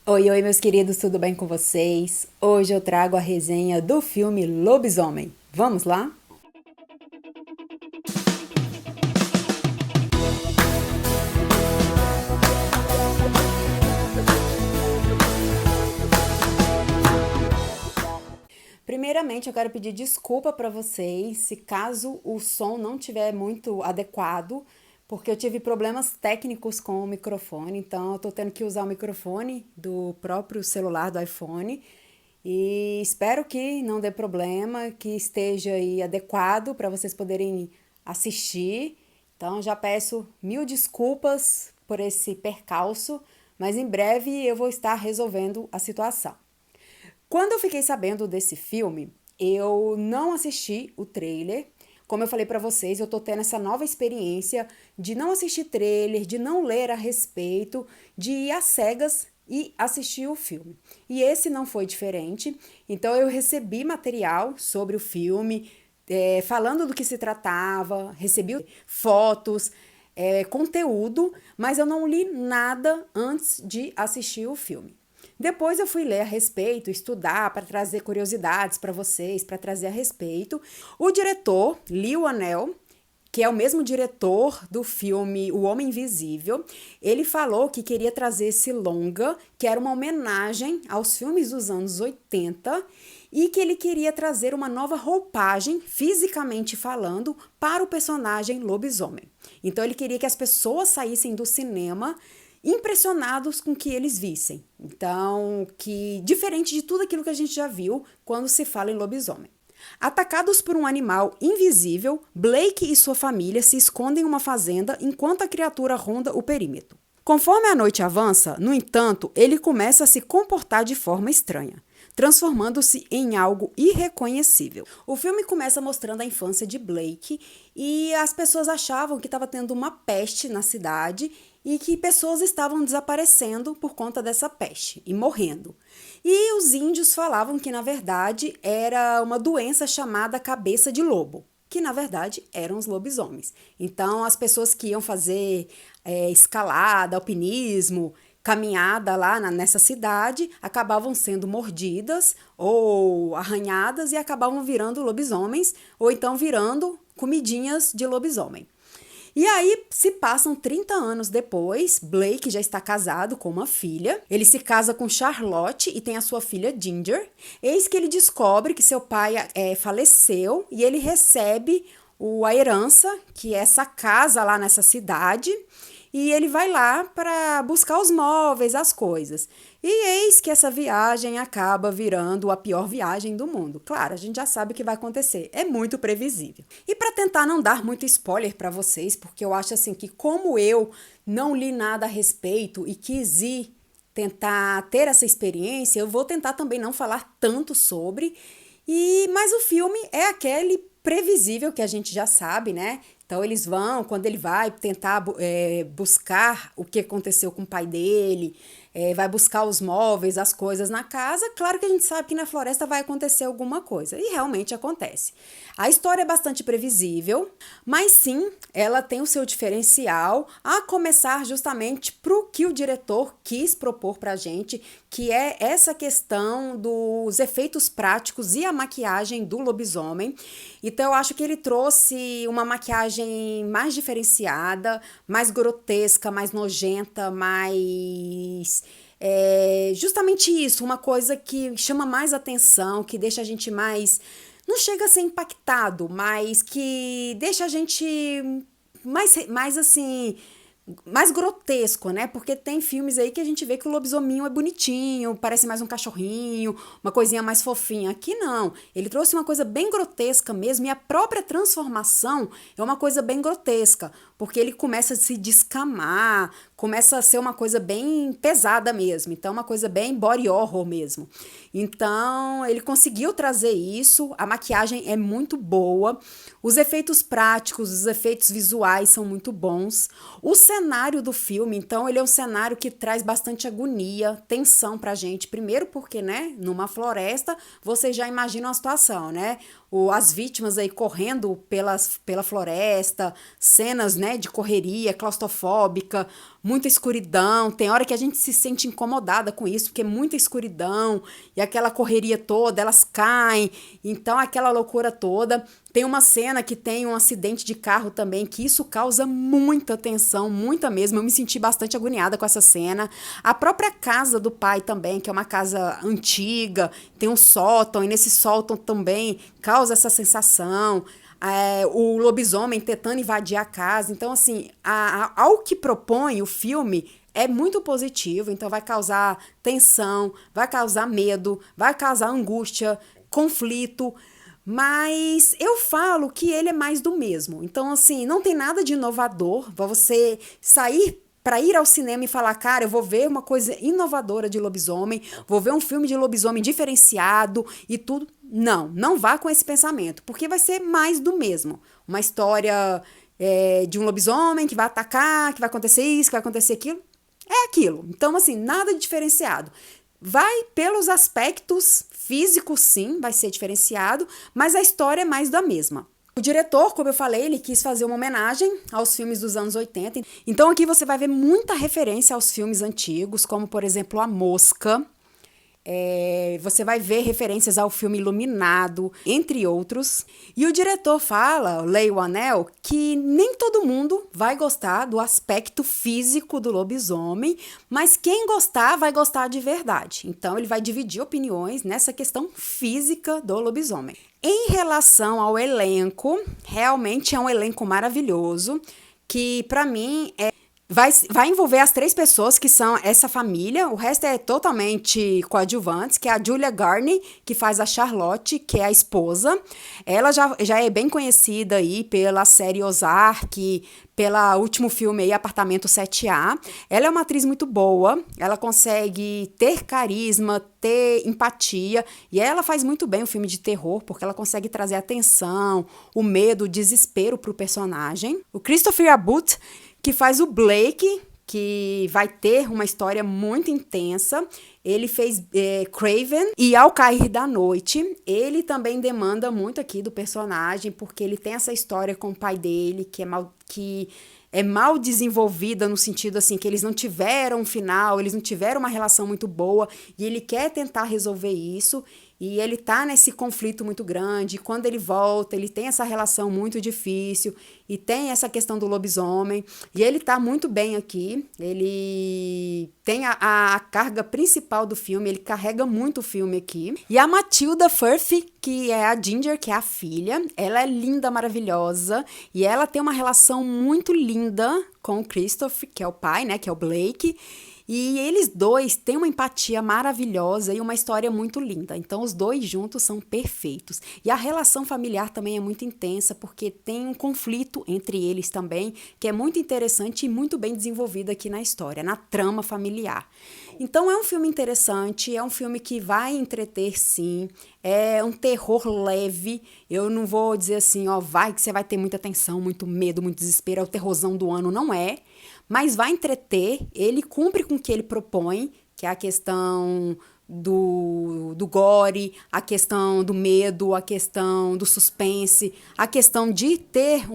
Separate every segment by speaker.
Speaker 1: Oi, oi, meus queridos, tudo bem com vocês? Hoje eu trago a resenha do filme Lobisomem. Vamos lá? Primeiramente, eu quero pedir desculpa para vocês se caso o som não estiver muito adequado, porque eu tive problemas técnicos com o microfone, então eu tô tendo que usar o microfone do próprio celular do iPhone. E espero que não dê problema, que esteja aí adequado para vocês poderem assistir. Então já peço mil desculpas por esse percalço, mas em breve eu vou estar resolvendo a situação. Quando eu fiquei sabendo desse filme, eu não assisti o trailer. Como eu falei pra vocês, eu tô tendo essa nova experiência de não assistir trailer, de não ler a respeito, de ir às cegas e assistir o filme. E esse não foi diferente. Então eu recebi material sobre o filme, falando do que se tratava, recebi fotos, conteúdo, mas eu não li nada antes de assistir o filme. Depois eu fui ler a respeito, estudar para trazer curiosidades para vocês, para trazer a respeito. O diretor, Leigh Whannell, que é o mesmo diretor do filme O Homem Invisível, ele falou que queria trazer esse longa, que era uma homenagem aos filmes dos anos 80, e que ele queria trazer uma nova roupagem, fisicamente falando, para o personagem lobisomem. Então ele queria que as pessoas saíssem do cinema impressionados com o que eles vissem. Então, que diferente de tudo aquilo que a gente já viu quando se fala em lobisomem. Atacados por um animal invisível, Blake e sua família se escondem em uma fazenda enquanto a criatura ronda o perímetro. Conforme a noite avança, no entanto, ele começa a se comportar de forma estranha, transformando-se em algo irreconhecível. O filme começa mostrando a infância de Blake e as pessoas achavam que estava tendo uma peste na cidade e que pessoas estavam desaparecendo por conta dessa peste e morrendo. E os índios falavam que, na verdade, era uma doença chamada cabeça de lobo, que na verdade eram os lobisomens. Então, as pessoas que iam fazer escalada, alpinismo, caminhada lá nessa cidade, acabavam sendo mordidas ou arranhadas e acabavam virando lobisomens, ou então virando comidinhas de lobisomem. E aí, se passam 30 anos depois, Blake já está casado com uma filha. Ele se casa com Charlotte e tem a sua filha Ginger. Eis que ele descobre que seu pai faleceu e ele recebe a herança, que é essa casa lá nessa cidade. E ele vai lá para buscar os móveis, as coisas. E eis que essa viagem acaba virando a pior viagem do mundo. Claro, a gente já sabe o que vai acontecer. É muito previsível. E para tentar não dar muito spoiler para vocês, porque eu acho assim que como eu não li nada a respeito e quis ir tentar ter essa experiência, eu vou tentar também não falar tanto sobre. Mas o filme é aquele previsível que a gente já sabe, né? Então eles vão, quando ele vai tentar buscar o que aconteceu com o pai dele, vai buscar os móveis, as coisas na casa, claro que a gente sabe que na floresta vai acontecer alguma coisa. E realmente acontece. A história é bastante previsível, mas sim, ela tem o seu diferencial, a começar justamente pro que o diretor quis propor pra gente, que é essa questão dos efeitos práticos e a maquiagem do lobisomem. Então eu acho que ele trouxe uma maquiagem mais diferenciada, mais grotesca, mais nojenta, mais justamente isso, uma coisa que chama mais atenção, que deixa a gente mais, não chega a ser impactado, mas que deixa a gente mais assim, mais grotesco, né? Porque tem filmes aí que a gente vê que o lobisominho é bonitinho, parece mais um cachorrinho, uma coisinha mais fofinha. Aqui não. Ele trouxe uma coisa bem grotesca mesmo, e a própria transformação é uma coisa bem grotesca, porque ele começa a se descamar, começa a ser uma coisa bem pesada mesmo. Então, uma coisa bem body horror mesmo. Então, ele conseguiu trazer isso, a maquiagem é muito boa, os efeitos práticos, os efeitos visuais são muito bons. O cenário do filme, então, ele é um cenário que traz bastante agonia, tensão pra gente. Primeiro porque, né, numa floresta, você já imagina uma situação, né? as vítimas aí correndo pela floresta, cenas, né, de correria, claustrofóbica, muita escuridão. Tem hora que a gente se sente incomodada com isso, porque é muita escuridão e aquela correria toda, elas caem, então aquela loucura toda. Tem uma cena que tem um acidente de carro também, que isso causa muita tensão, muita mesmo. Eu me senti bastante agoniada com essa cena. A própria casa do pai também, que é uma casa antiga, tem um sótão, e nesse sótão também causa essa sensação. O lobisomem tentando invadir a casa. Então, assim, ao que propõe o filme é muito positivo. Então, vai causar tensão, vai causar medo, vai causar angústia, conflito. Mas eu falo que ele é mais do mesmo. Então, assim, não tem nada de inovador para você sair para ir ao cinema e falar, cara, eu vou ver uma coisa inovadora de lobisomem, vou ver um filme de lobisomem diferenciado e tudo. Não, não vá com esse pensamento, porque vai ser mais do mesmo. Uma história de um lobisomem que vai atacar, que vai acontecer isso, que vai acontecer aquilo. É aquilo. Então, assim, nada de diferenciado. Vai pelos aspectos físicos, sim, vai ser diferenciado, mas a história é mais da mesma. O diretor, como eu falei, ele quis fazer uma homenagem aos filmes dos anos 80. Então aqui você vai ver muita referência aos filmes antigos, como por exemplo A Mosca. Você vai ver referências ao filme Iluminado, entre outros. E o diretor fala, Leigh Whannell, que nem todo mundo vai gostar do aspecto físico do lobisomem, mas quem gostar vai gostar de verdade. Então ele vai dividir opiniões nessa questão física do lobisomem. Em relação ao elenco, realmente é um elenco maravilhoso, que para mim vai envolver as 3 pessoas que são essa família, o resto é totalmente coadjuvantes, que é a Julia Garner, que faz a Charlotte, que é a esposa. Ela já é bem conhecida aí pela série Ozark, pelo último filme aí, Apartamento 7A. Ela é uma atriz muito boa, ela consegue ter carisma, ter empatia, e ela faz muito bem o filme de terror, porque ela consegue trazer a tensão, o medo, o desespero pro personagem. O Christopher Abbott, que faz o Blake, que vai ter uma história muito intensa. Ele fez Craven e Ao Cair da Noite. Ele também demanda muito aqui do personagem, porque ele tem essa história com o pai dele, que é mal desenvolvida no sentido assim, que eles não tiveram um final, eles não tiveram uma relação muito boa, e ele quer tentar resolver isso. E ele tá nesse conflito muito grande, e quando ele volta, ele tem essa relação muito difícil, e tem essa questão do lobisomem, e ele tá muito bem aqui, ele tem a carga principal do filme, ele carrega muito o filme aqui. E a Matilda Firth, que é a Ginger, que é a filha, ela é linda, maravilhosa, e ela tem uma relação muito linda com o Christopher, que é o pai, né, que é o Blake. E eles dois têm uma empatia maravilhosa e uma história muito linda. Então, os dois juntos são perfeitos. E a relação familiar também é muito intensa, porque tem um conflito entre eles também, que é muito interessante e muito bem desenvolvido aqui na história, na trama familiar. Então, é um filme interessante, é um filme que vai entreter, sim. É um terror leve. Eu não vou dizer assim, ó, vai que você vai ter muita tensão, muito medo, muito desespero. É o terrorzão do ano, não é. Mas vai entreter, ele cumpre com o que ele propõe, que é a questão do gore, a questão do medo, a questão do suspense, a questão de ter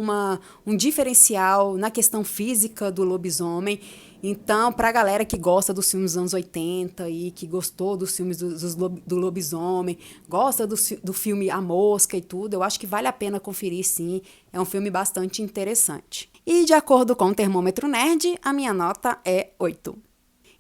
Speaker 1: um diferencial na questão física do lobisomem. Então, pra galera que gosta dos filmes dos anos 80 e que gostou dos filmes do lobisomem, gosta do filme A Mosca e tudo, eu acho que vale a pena conferir, sim. É um filme bastante interessante. E, de acordo com o Termômetro Nerd, a minha nota é 8.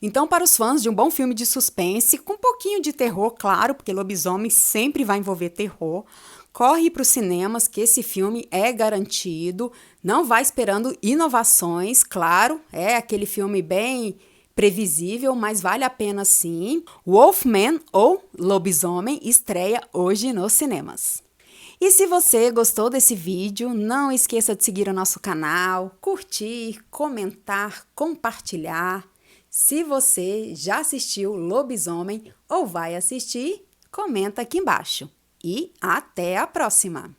Speaker 1: Então, para os fãs de um bom filme de suspense, com um pouquinho de terror, claro, porque lobisomem sempre vai envolver terror, corre para os cinemas que esse filme é garantido, não vai esperando inovações, claro, é aquele filme bem previsível, mas vale a pena sim. Wolfman, ou Lobisomem, estreia hoje nos cinemas. E se você gostou desse vídeo, não esqueça de seguir o nosso canal, curtir, comentar, compartilhar. Se você já assistiu Lobisomem ou vai assistir, comenta aqui embaixo. E até a próxima!